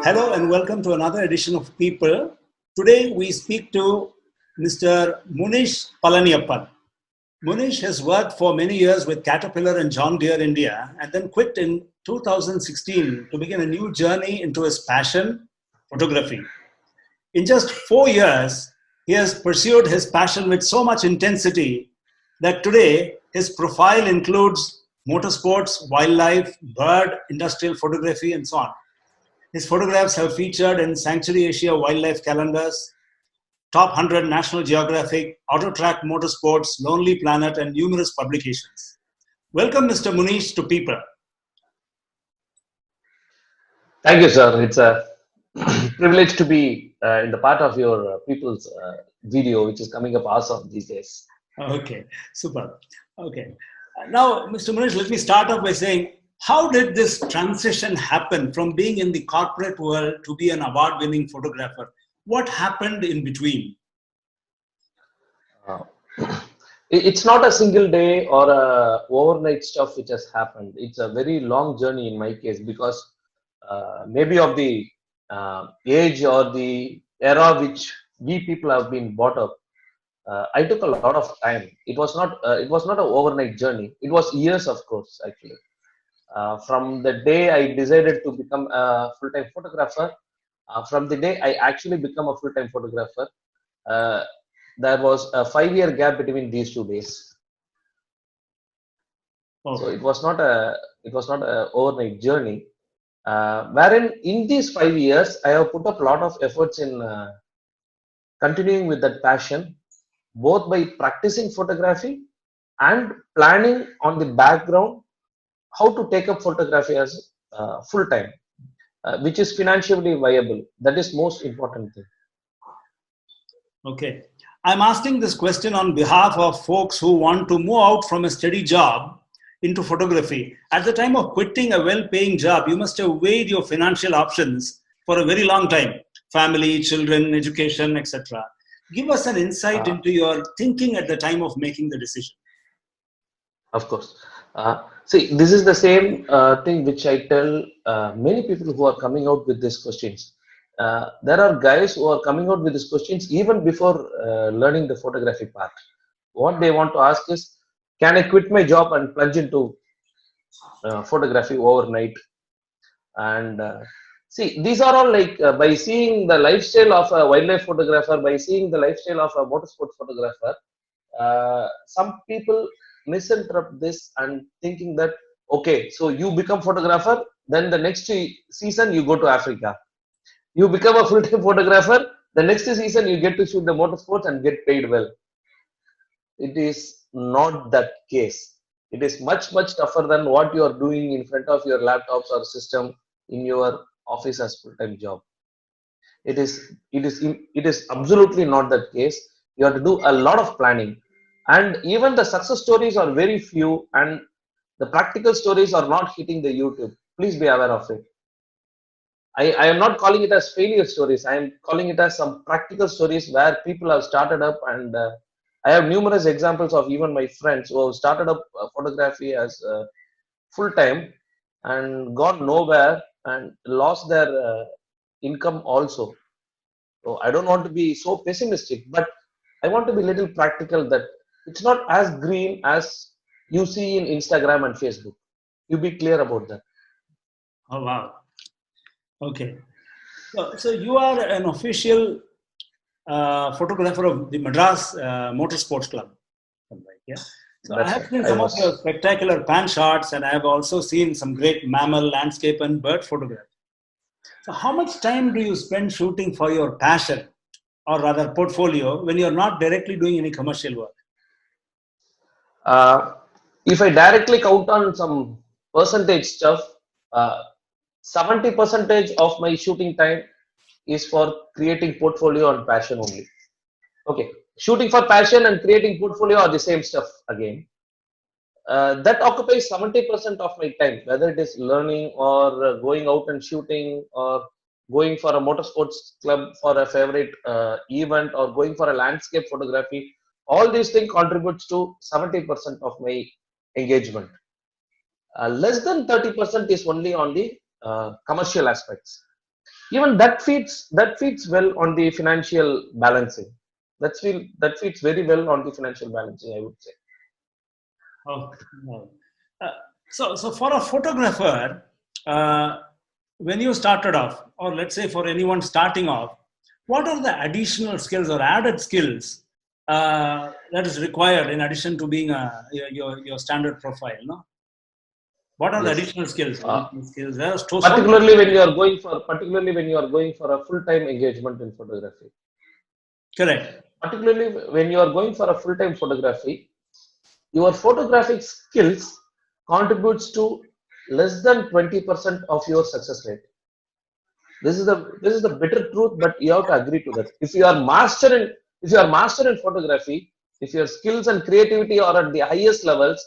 Hello and welcome to another edition of People. Today we speak to Mr. Munish Palananiappan. Munish has worked for many years with Caterpillar and John Deere India and then quit in 2016 to begin a new journey into his passion, photography. In just 4 years, he has pursued his passion with so much intensity that today his profile includes motorsports, wildlife, bird, industrial photography, and so on. His photographs have featured in Sanctuary Asia wildlife calendars, Top 100 National Geographic, Autotrack Motorsports, Lonely Planet, and numerous publications. Welcome, Mr. Munish, to People. Thank you, sir. It's a privilege to be in the part of your people's video, which is coming up awesome these days. Okay, super. Okay. Now, Mr. Munish, let me start off by saying, how did this transition happen from being in the corporate world to be an award-winning photographer? What happened in between? Uh, it's not a single day or a overnight stuff which has happened. It's a very long journey in my case because maybe of the age or the era which we people have been brought up. I took a lot of time. It was not an overnight journey. It was years, of course, actually. From the day I decided to become a full-time photographer, from the day I actually become a full-time photographer, uh, there was a 5-year gap between these 2 days. So Okay. it was not a overnight journey. Wherein in these 5 years, I have put up a lot of efforts in continuing with that passion, both by practicing photography and planning on the background how to take up photography as full time, which is financially viable. That is most important thing. Okay. I'm asking this question on behalf of folks who want to move out from a steady job into photography. At the time of quitting a well-paying job, you must have weighed your financial options for a very long time. Family, children, education, etc. Give us an insight Uh, into your thinking at the time of making the decision. of course. See, this is the same thing which I tell many people who are coming out with these questions. There are guys who are coming out with these questions even before learning the photography part. What they want to ask is, can I quit my job and plunge into photography overnight? And see, these are all like by seeing the lifestyle of a wildlife photographer, by seeing the lifestyle of a motorsport photographer, some people misinterpret this and thinking that, okay, so you become photographer, then the next season you go to Africa. You become a full-time photographer, the next season you get to shoot the motorsports and get paid well. It is not that case. It is much, much tougher than what you are doing in front of your laptops or system in your office as full-time job. It is absolutely not that case. You have to do a lot of planning, and even the success stories are very few, and the practical stories are not hitting the YouTube. Please be aware of it. I am not calling it as failure stories. I am calling it as some practical stories where people have started up, and I have numerous examples of even my friends who have started up photography as full time and gone nowhere and lost their income also. So I don't want to be so pessimistic, but I want to be a little practical that it's not as green as you see in Instagram and Facebook. You be clear about that. Oh, wow. Okay. So you are an official photographer of the Madras Motorsports Club. Right, yeah. So I That's have right. seen I some of your was. spectacular pan shots, and I have also seen some great mammal, landscape, and bird photographs. So how much time do you spend shooting for your passion, or rather portfolio, when you're not directly doing any commercial work? Uh, if I directly count on some percentage stuff, uh, 70 percentage of my shooting time is for creating portfolio and passion only. Okay, shooting for passion and creating portfolio are the same stuff again. That occupies 70% of my time, whether it is learning or going out and shooting or going for a motorsports club for a favorite event or going for a landscape photography. All these things contributes to 70% of my engagement. Less than 30% is only on the commercial aspects. Even that feeds well on the financial balancing. That fits very well on the financial balancing, I would say. Oh, no. Uh, so for a photographer, uh, when you started off, or let's say for anyone starting off, what are the additional skills or added skills that is required in addition to being your standard profile? No, what are the Yes. additional skills? Uh, Additional skills. There are so many. particularly when you are going for a full-time engagement in photography. Correct. Particularly when you are going for a full-time photography, your photographic skills contributes to less than 20% of your success rate. This is the bitter truth, but you have to agree to that. If you are master in photography, if your skills and creativity are at the highest levels,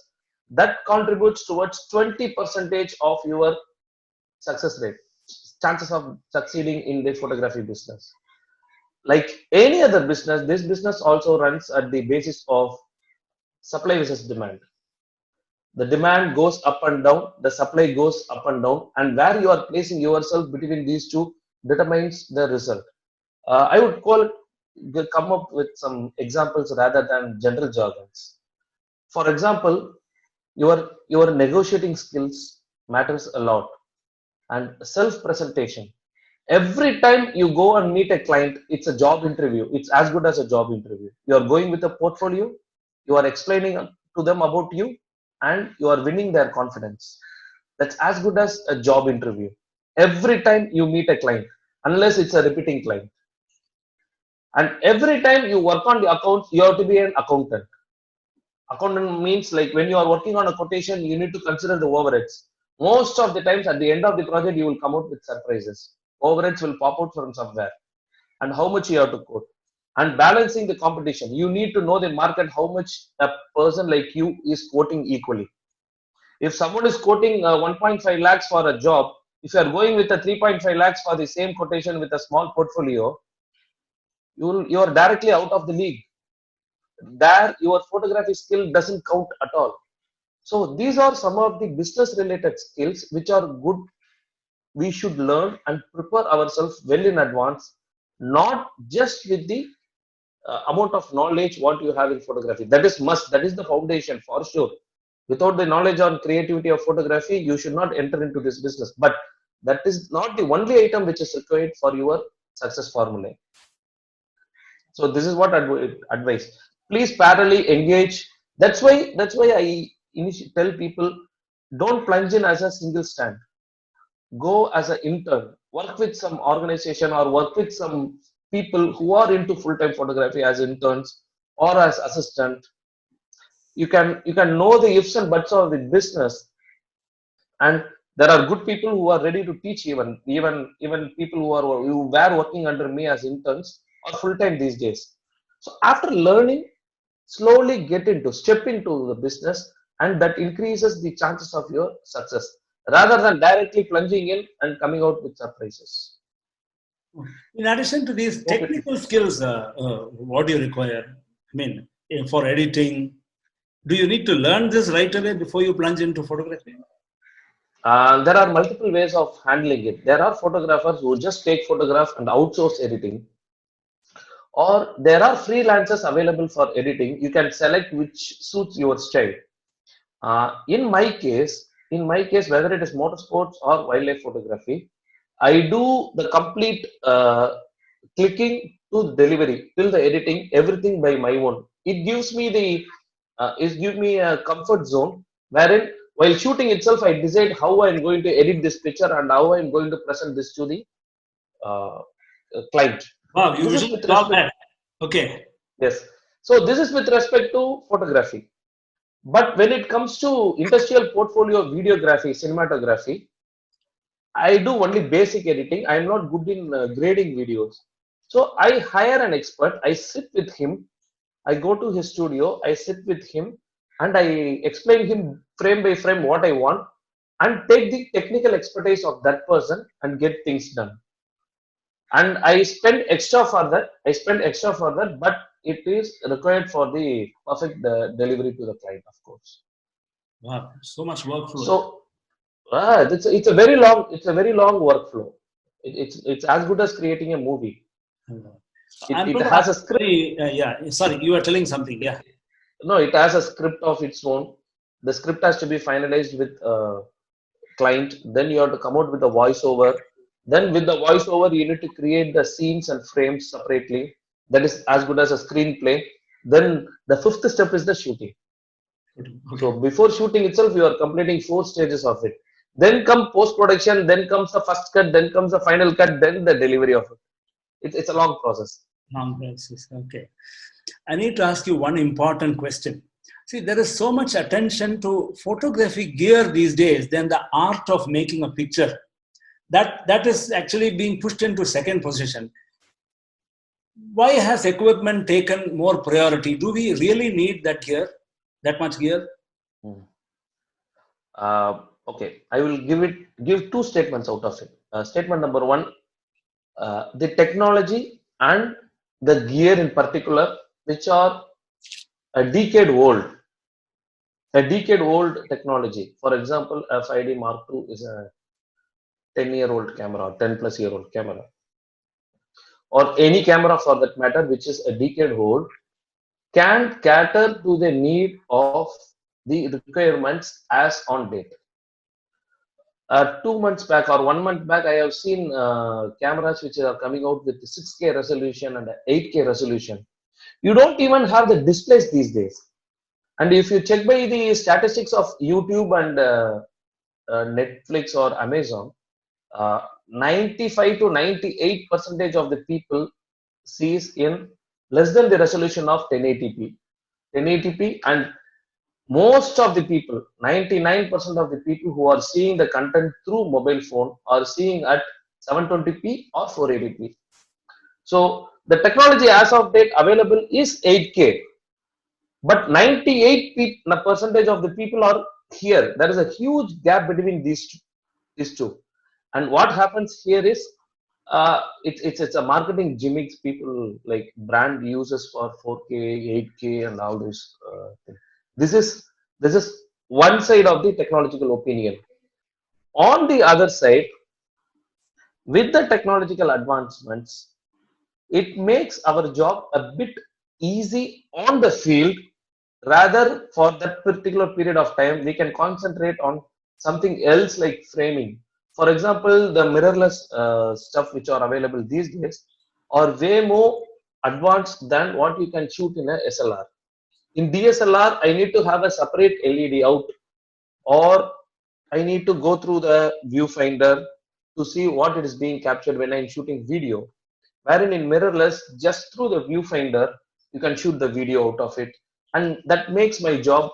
that contributes towards 20 percentage of your success rate, chances of succeeding in the photography business. Like any other business, this business also runs at the basis of supply versus demand. The demand goes up and down, the supply goes up and down, and where you are placing yourself between these two determines the result. I would come up with some examples rather than general jargons. For example, your negotiating skills matters a lot, and self presentation. Every time you go and meet a client, it's a job interview. It's as good as a job interview. You are going with a portfolio, you are explaining to them about you, and you are winning their confidence. That's as good as a job interview. Every time you meet a client, unless it's a repeating client. And every time you work on the accounts, you have to be an accountant. Accountant means, like, when you are working on a quotation, you need to consider the overheads. Most of the times at the end of the project, you will come out with surprises. Overheads will pop out from somewhere, and how much you have to quote. And balancing the competition, you need to know the market, how much a person like you is quoting equally. If someone is quoting 1.5 lakhs for a job, if you are going with a 3.5 lakhs for the same quotation with a small portfolio, you are directly out of the league. There, your photography skill doesn't count at all. So these are some of the business related skills which are good. We should learn and prepare ourselves well in advance, not just with the amount of knowledge what you have in photography. That is must. That is the foundation for sure. Without the knowledge on creativity of photography, you should not enter into this business. But that is not the only item which is required for your success formula. So this is what advice. Please parallelly engage. That's why I tell people, don't plunge in as a single stand. Go as an intern. Work with some organization or work with some people who are into full-time photography as interns or as assistant. You can know the ifs and buts of the business, and there are good people who are ready to teach. Even people who were working under me as interns or full time these days. So after learning, slowly step into the business, and that increases the chances of your success rather than directly plunging in and coming out with surprises. In addition to these Hope it. technical skills, what do you require? I mean, for editing, do you need to learn this right away before you plunge into photography? There are multiple ways of handling it. There are photographers who just take photographs and outsource editing, or there are freelancers available for editing. You can select which suits your style. In my case, whether it is motorsports or wildlife photography, I do the complete clicking to delivery till the editing, everything by my own. It gives me a comfort zone wherein while shooting itself, I decide how I'm going to edit this picture and how I'm going to present this to the uh, client. Wow, you This is usually with love respect. that. Okay. Yes. So this is with respect to photography. But when it comes to industrial portfolio videography, cinematography, I do only basic editing. I am not good in grading videos. So I hire an expert. I sit with him. I go to his studio. I sit with him and I explain him frame by frame what I want, and take the technical expertise of that person and get things done. And I spend extra for that, but it is required for the perfect delivery to the client, of course. Wow, so much workflow there. So it's a very long workflow. It's as good as creating a movie. I'm It going to has ask, a script. yeah, sorry, you were telling something. Yeah. No, it has a script of its own. The script has to be finalized with client. Then you have to come out with a voiceover. Then with the voiceover, you need to create the scenes and frames separately. That is as good as a screenplay. Then the fifth step is the shooting. Okay. So before shooting itself, you are completing 4 stages of it. Then come post production. Then comes the first cut. Then comes the final cut. Then the delivery of it. It's a long process. Long process. Okay. I need to ask you one important question. See, there is so much attention to photography gear these days than the art of making a picture. That is actually being pushed into second position. Why has equipment taken more priority? Do we really need that gear, that much gear? Hmm. Okay, I will give two statements out of it. Statement number one: the technology and the gear in particular, which are a decade old technology. For example, FID Mark II is a 10-year-old camera, or 10 plus year old camera, or any camera for that matter, which is a decade old, can cater to the need of the requirements as on date. 2 months back or 1 month back, I have seen cameras which are coming out with 6K resolution and 8K resolution. You don't even have the displays these days. And if you check by the statistics of YouTube and Netflix or Amazon, 95 to 98 percentage of the people sees in less than the resolution of 1080p. 1080p, and most of the people, 99% of the people who are seeing the content through mobile phone are seeing at 720p or 480p. So the technology as of date available is 8K, but 98 percentage of the people are here. There is a huge gap between these two. And what happens here is it's a marketing gimmicks people like brand uses for 4K, 8K, and all those things. This is this is one side of the technological opinion. On the other side, with the technological advancements, it makes our job a bit easy on the field. Rather, for that particular period of time, we can concentrate on something else like framing. For example, the mirrorless stuff which are available these days are way more advanced than what you can shoot in a SLR. In DSLR, I need to have a separate LED out, or I need to go through the viewfinder to see what it is being captured when I'm shooting video. Wherein in mirrorless, just through the viewfinder, you can shoot the video out of it, and that makes my job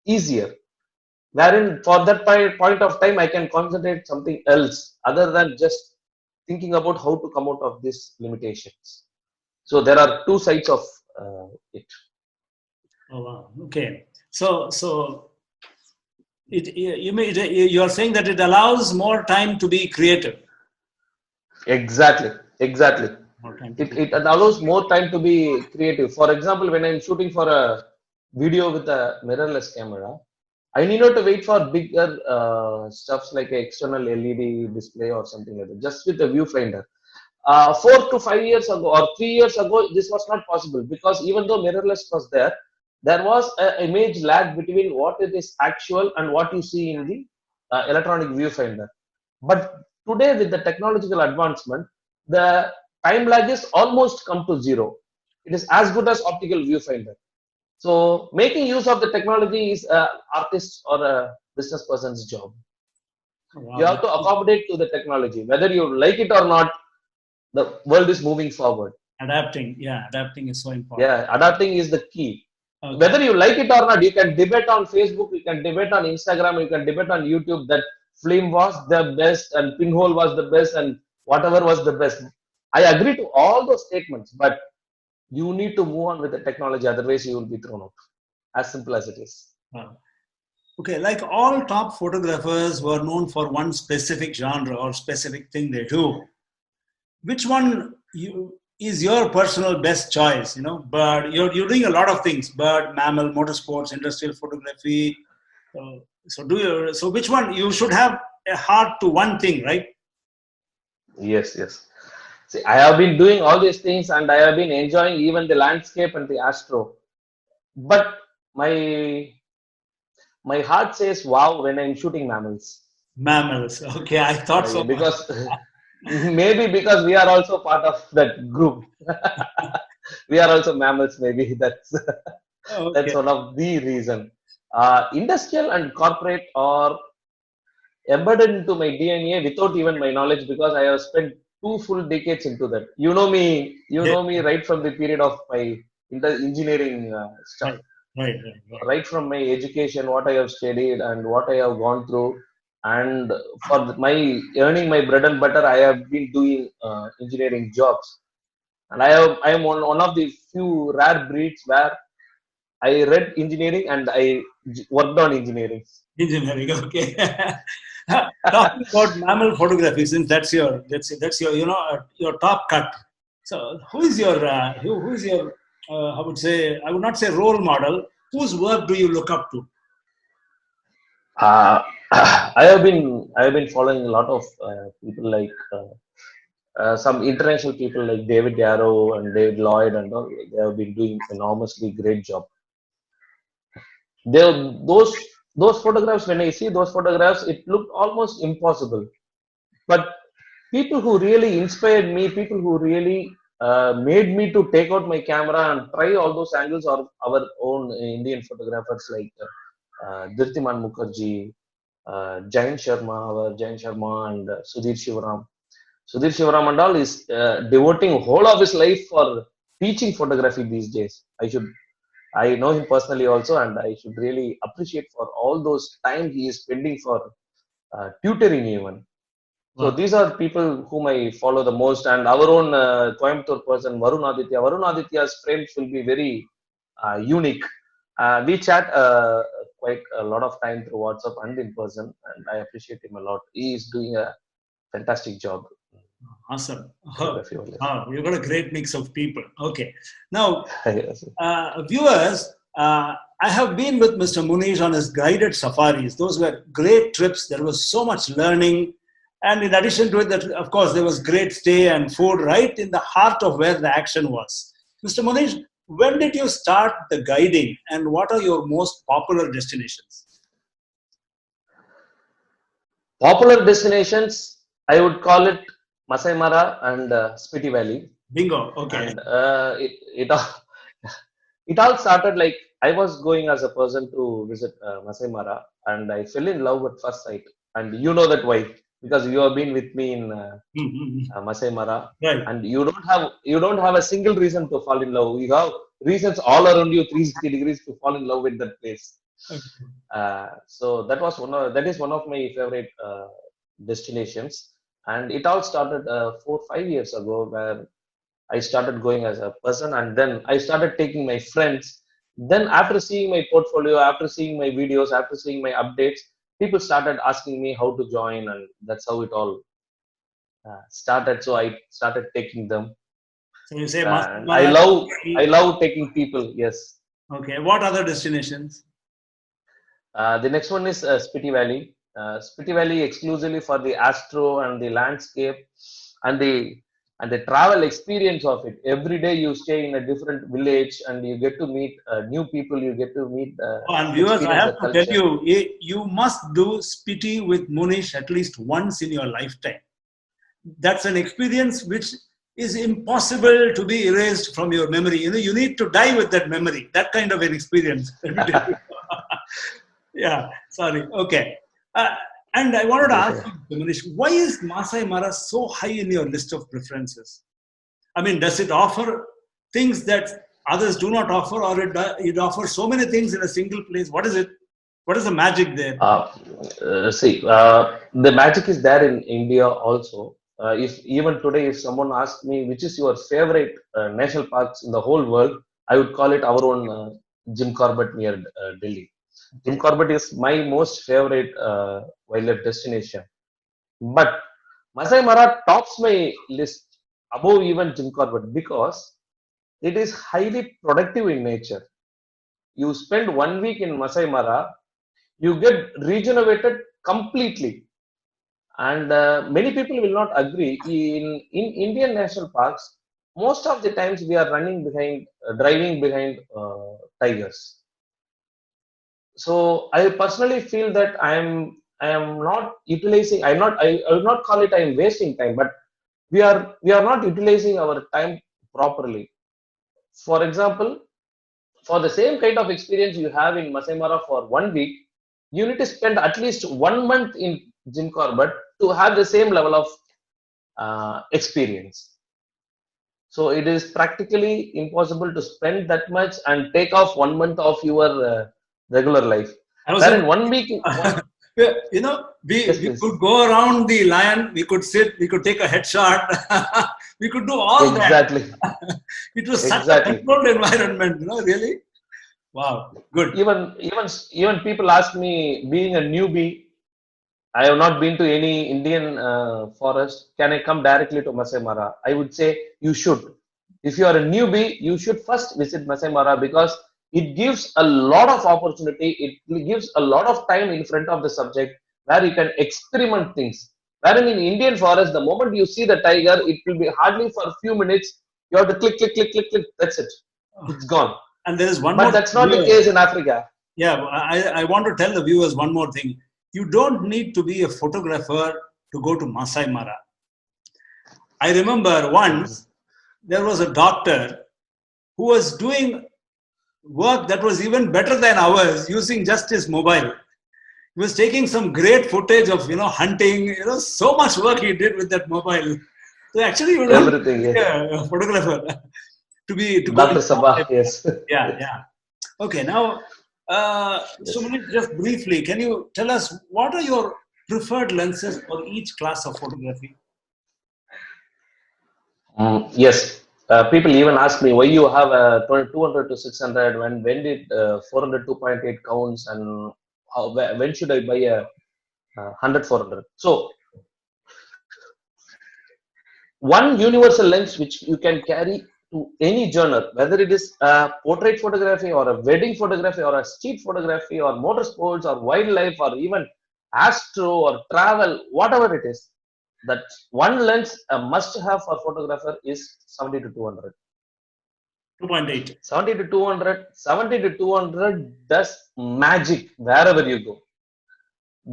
easier. Wherein for that point of time, I can concentrate something else other than just thinking about how to come out of these limitations. So there are two sides of it. Oh wow. Okay. So you are saying that it allows more time to be creative. Exactly. More time to It be. allows more time to be creative. For example, when I'm shooting for a video with a mirrorless camera, I need not to wait for bigger stuffs like an external LED display or something like that. Just with the viewfinder. 4 to 5 years ago or 3 years ago, this was not possible because even though mirrorless was there, there was an image lag between what it is actual and what you see in the electronic viewfinder. But today, with the technological advancement, the time lag is almost come to zero. It is as good as optical viewfinder. So making use of the technology is an artist or a business person's job. You Wow. have to accommodate to the technology, whether you like it or not. The world is moving forward. Adapting. Yeah, adapting is so important. Yeah, adapting is the key. Okay. Whether you like it or not, you can debate on Facebook, you can debate on Instagram, you can debate on YouTube that film was the best and pinhole was the best and whatever was the best. I agree to all those statements, but you need to move on with the technology, otherwise you will be thrown out. As simple as it is. Wow. Okay, like all top photographers were known for one specific genre or specific thing they do. Which one is your personal best choice? You know, bird. You're doing a lot of things: bird, mammal, motorsports, industrial photography. So which one you should have a heart to one thing, right? Yes, yes. See, I have been doing all these things and I have been enjoying even the landscape and the astro. But my my heart says wow when I'm shooting mammals. Mammals. Okay, I thought so much. Because maybe because we are also part of that group. We are also mammals, maybe that's Okay. one of the reason. Industrial and corporate are embedded into my DNA without even my knowledge because I have spent two full decades into that. You Yeah. know me right from the period of my engineering stuff, Right. Right. Right. Right. right from my education, what I have studied and what I have gone through. And for my earning my bread and butter, I have been doing engineering jobs. And I am one of the few rare breeds where I read engineering and worked on engineering. Engineering. Okay. Talking about mammal photography, since that's your your top cut. So who is your I would say, I would not say role model. Whose work do you look up to? Uh, I have been following a lot of people like some international people like David Yarrow and David Lloyd and all. They have been doing enormously great job. They those photographs, when I see those photographs, it looked almost impossible. But people who really inspired me, people who really made me to take out my camera and try all those angles are our own Indian photographers like Dirtiman Mukherjee, Jain Sharma and Sudhir Shivaram. Sudhir Shivaram and all is devoting whole of his life for teaching photography these days. I know him personally also, and I should really appreciate for all those time he is spending for tutoring even. So Wow. these are people whom I follow the most, and our own Coimbatore person, Varun Aditya. Varun Aditya's frames will be very unique. We chat quite a lot of time through WhatsApp and in person, and I appreciate him a lot. He is doing a fantastic job Awesome. Oh, photography only. oh, you've got a great mix of people. Okay. Now, Yes. viewers, I have been with Mr. Munish on his guided safaris. Those were great trips. There was so much learning. And in addition to it, that of course, there was great stay and food right in the heart of where the action was. Mr. Munish, when did you start the guiding and what are your most popular destinations? Popular destinations, I would call it Masai Mara and Spiti Valley. Bingo. Okay. And it all started like I was going as a person to visit Masai Mara, and I fell in love at first sight. And you know that why? Because you have been with me in Masai Mara, Right. and you don't have a single reason to fall in love. You have reasons all around you, 360 degrees to fall in love with that place. Okay. So that is one of my favorite destinations, and it all started 4 5 years ago where I started going as a person, and then I started taking my friends. Then after seeing my portfolio, after seeing my videos, after seeing my updates, people started asking me how to join, and that's how it all started. So I started taking them, So you say and Masala. I love taking people. Yes. Okay. What other destinations? The next one is Spiti Valley. Spiti Valley exclusively for the astro and the landscape and the travel experience of it. Every day you stay in a different village and you get to meet new people. You get to meet Oh, and viewers, I experience the have to tell culture. you, you must do Spiti with Munish at least once in your lifetime. That's an experience which is impossible to be erased from your memory. You need to die with that memory. That kind of an experience. Let me tell you. Yeah, sorry. Okay. Uh, and I wanted to ask Definitely. you, Munish, why is Masai Mara so high in your list of preferences? I mean, does it offer things that others do not offer, or it offers so many things in a single place? What is it? What is the magic there? Uh, the magic is there in India also. If even today, if someone asks me which is your favorite national parks in the whole world, I would call it our own Jim Corbett near Delhi. Jim Okay. Corbett is my most favorite wildlife destination. But Masai Mara tops my list above even Jim Corbett because it is highly productive in nature. You spend 1 week in Masai Mara, you get regenerated completely. And many people will not agree. In Indian national parks, most of the times we are running behind, driving behind tigers. So I personally feel that I am not utilizing. I will not call it I am wasting time, but we are not utilizing our time properly. For example, for the same kind of experience you have in Masai Mara for 1 week, you need to spend at least 1 month in Jim Corbett to have the same level of experience. So it is practically impossible to spend that much and take off 1 month of your regular life. I was Wherein in, 1 week, you know, yes, we please. could go around the lion, we could sit, we could take a headshot, we could do all that. Exactly, It was such a exactly. controlled environment, really. Wow, good. Even people ask me, being a newbie, I have not been to any Indian forest. Can I come directly to Masai Mara? I would say you should. If you are a newbie, you should first visit Masai Mara because it gives a lot of opportunity. It gives a lot of time in front of the subject where you can experiment things. Wherein in Indian forest, the moment you see the tiger, it will be hardly for a few minutes. You have to click, click, click, click, click. That's it. It's gone. And there is one But more that's thing not the here. case in Africa. Yeah, I want to tell the viewers one more thing. You don't need to be a photographer to go to Masai Mara. I remember once there was a doctor who was doing work that was even better than ours using just his mobile. He was taking some great footage of hunting, so much work he did with that mobile. So actually you don't Everything, need yes. a photographer to go to Dr. Sabah, yes. yeah, yeah. Okay, now, so Yes. Munish, just briefly, can you tell us what are your preferred lenses for each class of photography? Yes. People even ask me why you have a 200 to 600 when did 400 2.8 counts and when should I buy a 100 400. So one universal lens which you can carry to any genre, whether it is a portrait photography or a wedding photography or a street photography or motorsports or wildlife or even astro or travel, whatever it is, that one lens a must have for photographer is 70 to 200. 2.8. 70 to 200, 70 to 200 does magic wherever you go.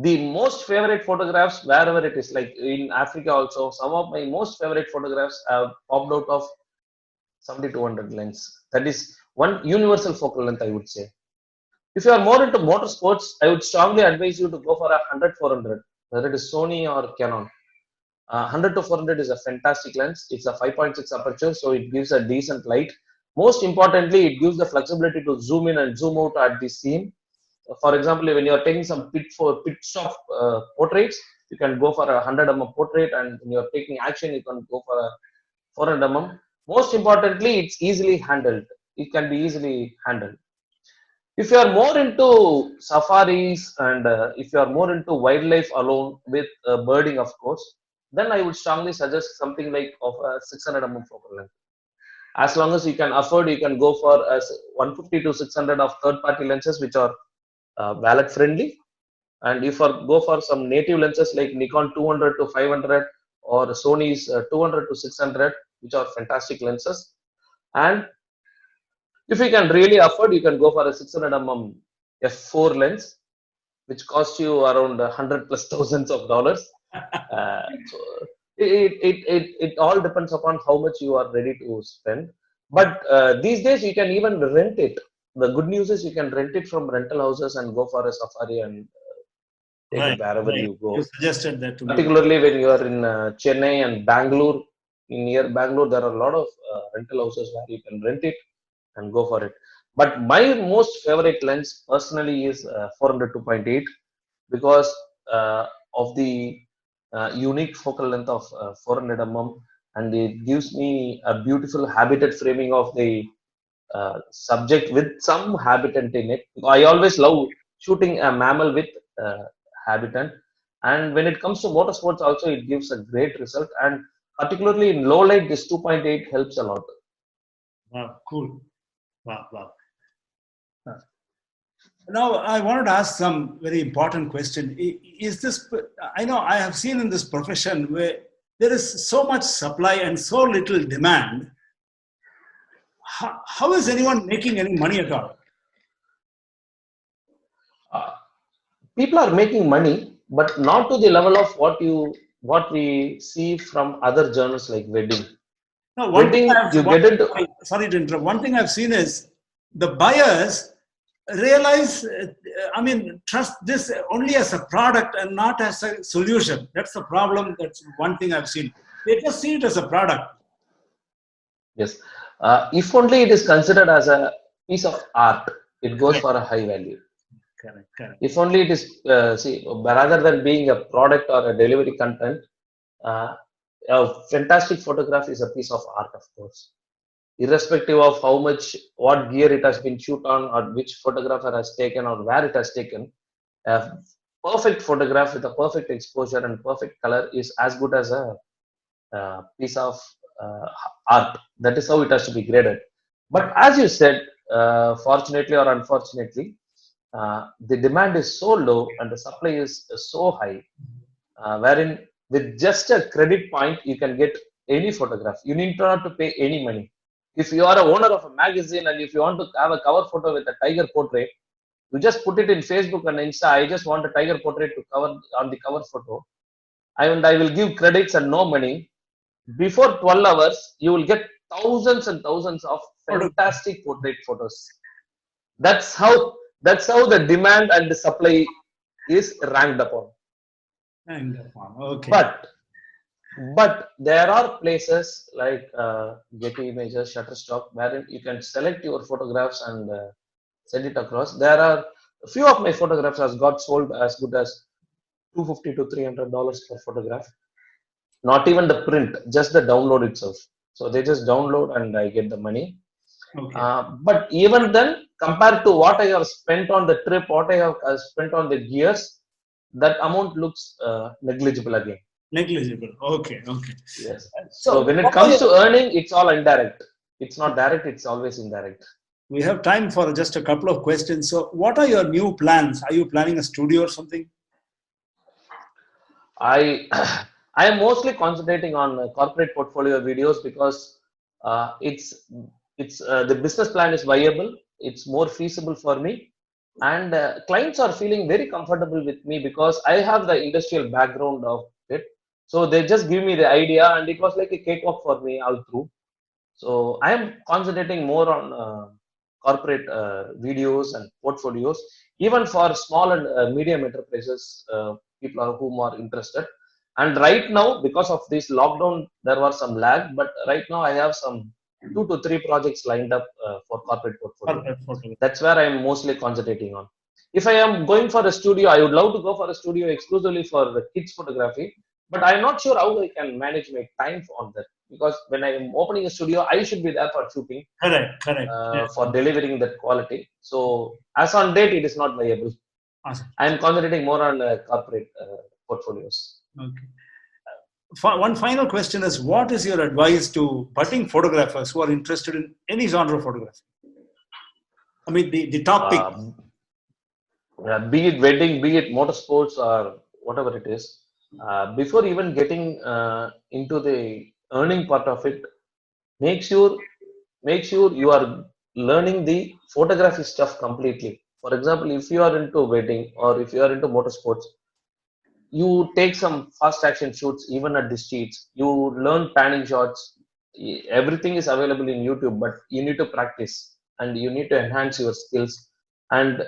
The most favorite photographs, wherever it is, like in Africa also, some of my most favorite photographs have popped out of 70 to 200 lens. That is one universal focal length, I would say. If you are more into motorsports, I would strongly advise you to go for a 100 400, whether it is Sony or Canon. 100 to 400 is a fantastic lens. It's a 5.6 aperture, so it gives a decent light. Most importantly, it gives the flexibility to zoom in and zoom out at the scene. For example, when you are taking some pit stop portraits, you can go for a 100 portrait, and when you are taking action, you can go for a 400 Most importantly, it's easily handled. It can be easily handled. If you are more into safaris and if you are more into wildlife alone with birding, of course, then I would strongly suggest something like of a 600 focal length. As long as you can afford, you can go for 150 to 600 of third-party lenses, which are wallet friendly. And if you go for some native lenses like Nikon 200 to 500 or Sony's 200 to 600, which are fantastic lenses. And if you can really afford, you can go for a 600 f4 lens, which costs you around 100 plus thousands of dollars. So it all depends upon how much you are ready to spend. But these days you can even rent it. The good news is you can rent it from rental houses and go for a safari and take it Right, wherever right. you go. You suggested that to me. Particularly when you are in Chennai and Bangalore, near Bangalore, there are a lot of rental houses where you can rent it and go for it. But my most favorite lens personally is 400 2.8 because of the unique focal length of 400 and it gives me a beautiful habitat framing of the subject with some habitat in it. I always love shooting a mammal with uh, habitat, and when it comes to motorsports, also it gives a great result. And particularly in low light, this 2.8 helps a lot. Wow, cool. Wow, wow. Now, I wanted to ask some very important question. Is this, I know I have seen in this profession where there is so much supply and so little demand. How is anyone making any money at all? Uh, People are making money, but not to the level of what we see from other journals like wedding. No, Wedding, you get into. sorry to interrupt. One thing I've seen is the buyers realize, I mean, trust this only as a product and not as a solution. That's the problem. That's one thing I've seen. They just see it as a product. Yes. If only it is considered as a piece of art, it goes Correct. for a high value. Correct. If only it is, rather than being a product or a delivery content, uh, a fantastic photograph is a piece of art, of course. Irrespective of how much, what gear it has been shoot on, or which photographer has taken, or where it has taken, a perfect photograph with a perfect exposure and perfect color is as good as a piece of uh, art. That is how it has to be graded. But as you said, fortunately or unfortunately, the demand is so low and the supply is so high, wherein with just a credit point you can get any photograph. You need not to pay any money. If you are a owner of a magazine and if you want to have a cover photo with a tiger portrait, you just put it in Facebook and Insta. I just want a tiger portrait to cover on the cover photo. I will give credits and no money. Before 12 hours, you will get thousands and thousands of fantastic portrait photos. That's how the demand and the supply is ranked upon. Okay. But there are places like Getty Images, Shutterstock, wherein you can select your photographs and send it across. There are a few of my photographs has got sold as good as $250 to $300 per photograph. Not even the print, just the download itself. So they just download and I get the money. Okay. But even then, compared to what I have spent on the trip, what I have spent on the gears, that amount looks negligible again. Negligible. Okay. Yes. So when it comes to earning, it's all indirect. It's not direct. It's always indirect. We have time for just a couple of questions. So, what are your new plans? Are you planning a studio or something? I I am mostly concentrating on corporate portfolio videos because it's the business plan is viable. It's more feasible for me, and clients are feeling very comfortable with me because I have the industrial background of it. So they just give me the idea, and it was like a cakewalk for me all through. So I am concentrating more on corporate videos and portfolios, even for small and medium enterprises, people are whom are interested. And right now, because of this lockdown, there was some lag. But right now, I have some 2 to 3 projects lined up for corporate portfolio. That's where I'm mostly concentrating on. If I am going for a studio, I would love to go for a studio exclusively for kids photography. But I'm not sure how I can manage my time on that because when I'm opening a studio, I should be there for shooting. Correct. For delivering that quality. So as on date, it is not viable. Awesome. I am concentrating more on corporate portfolios. Okay. One final question is: what is your advice to budding photographers who are interested in any genre of photography? I mean, the topic. Be it wedding, be it motorsports, or whatever it is. Before even getting into the earning part of it, make sure you are learning the photography stuff completely. For example, if you are into wedding or if you are into motorsports, you take some fast action shoots even at the streets. You learn panning shots. Everything is available in YouTube, but you need to practice and you need to enhance your skills and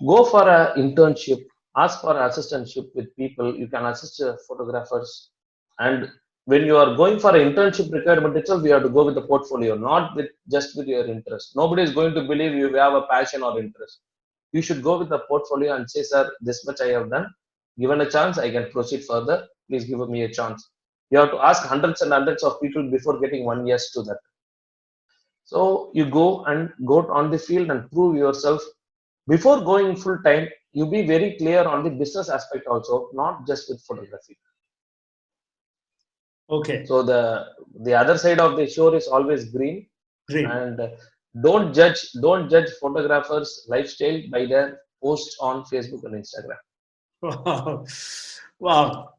go for an internship. Ask for an assistantship with people. You can assist photographers, and when you are going for an internship requirement itself, you have to go with the portfolio, not with just with your interest. Nobody is going to believe you have a passion or interest. You should go with the portfolio and say, sir, this much I have done. Given a chance, I can proceed further. Please give me a chance. You have to ask hundreds and hundreds of people before getting one yes to that. So you go on the field and prove yourself. Before going full time, you be very clear on the business aspect also, not just with photography. Okay. So the other side of the shore is always green. And don't judge photographers' lifestyle by their posts on Facebook and Instagram. Wow. Wow.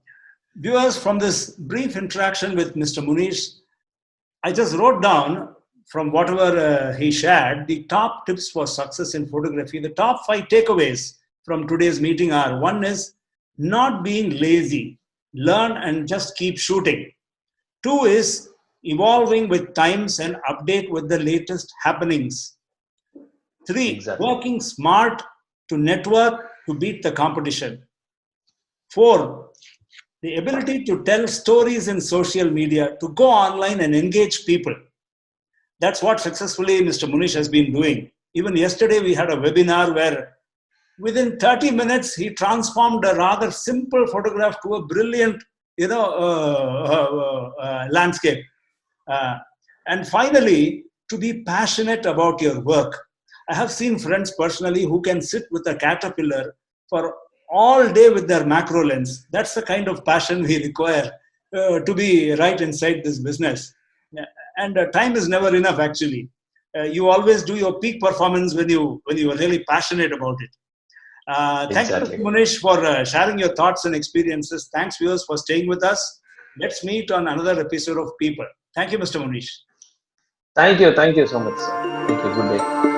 Viewers, from this brief interaction with Mr. Munish, I just wrote down from whatever he shared the top tips for success in photography. The top 5 takeaways from today's meeting are: one is not being lazy, learn and just keep shooting. Two is evolving with times and update with the latest happenings. Three, Exactly. working smart to network to beat the competition. Four, the ability to tell stories in social media, to go online and engage people. That's what successfully Mr. Munish has been doing. Even yesterday, we had a webinar where within 30 minutes, he transformed a rather simple photograph to a brilliant, landscape. Uh, and finally, to be passionate about your work. I have seen friends personally who can sit with a caterpillar for all day with their macro lens. That's the kind of passion we require to be right inside this business. Yeah, and time is never enough, actually. You always do your peak performance when you are really passionate about it. Thank you, Mr. Exactly. Munish, for sharing your thoughts and experiences. Thanks, viewers, for staying with us. Let's meet on another episode of People. Thank you, Mr. Munish. Thank you so much, sir. Thank you. Good day.